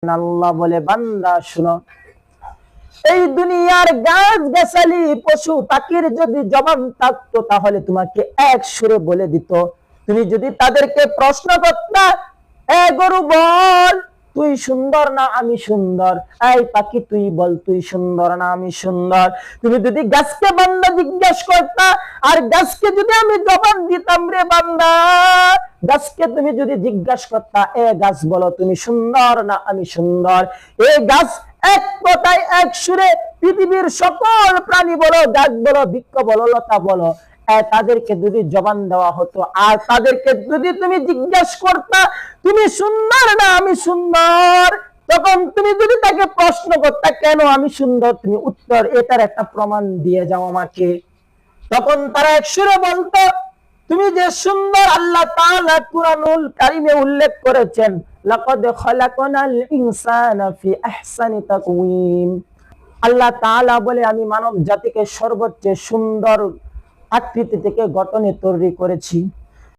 আল্লাহ বলে, বান্দা শুনো, এই দুনিয়ার গাছ গাছালি পশু পাখির যদি জবান থাকতো তাহলে তোমাকে এক সুরে বলে দিত। তুমি যদি তাদেরকে প্রশ্ন করতা, এ গরু বল তুই সুন্দর না আমি সুন্দর, এই পাখি তুই বল তুই সুন্দর না আমি সুন্দর, তুমি যদি গাছকে বান্দা জিজ্ঞাসা করতা, আর গাছকে যদি আমি জবান দিতাম, রে বান্দা গাছকে তুমি যদি জিজ্ঞাসা করতা, এ গাছ বলো তুমি সুন্দর না আমি সুন্দর, এই গাছ এক কথায় এক সুরে পৃথিবীর সকল প্রাণী বলো, গাছ বলো, বৃক্ষ বলো, লতা বলো, তাদেরকে যদি জবান দেওয়া হতো, আর তাদেরকে যদি তুমি জিজ্ঞাসা করতা তুমি সুন্দর না আমি সুন্দর, তখন তুমি যদি তাকে প্রশ্ন করতা কেন আমি সুন্দর, তুমি উত্তর এটার একটা প্রমাণ দিয়ে যাও আমাকে, তখন তারা এক সুরে বলতো তুমি যে সুন্দর। আল্লাহ তাআলা কুরআনুল কারীমে উল্লেখ করেছেন, লাকাদ খালাকনাল ইনসানা ফি আহসানি তাকওয়িম। আল্লাহ তাআলা বলে আমি মানব জাতিকে সর্বোচ্চ সুন্দর আকৃতি থেকে গঠনে তৈরি করেছি।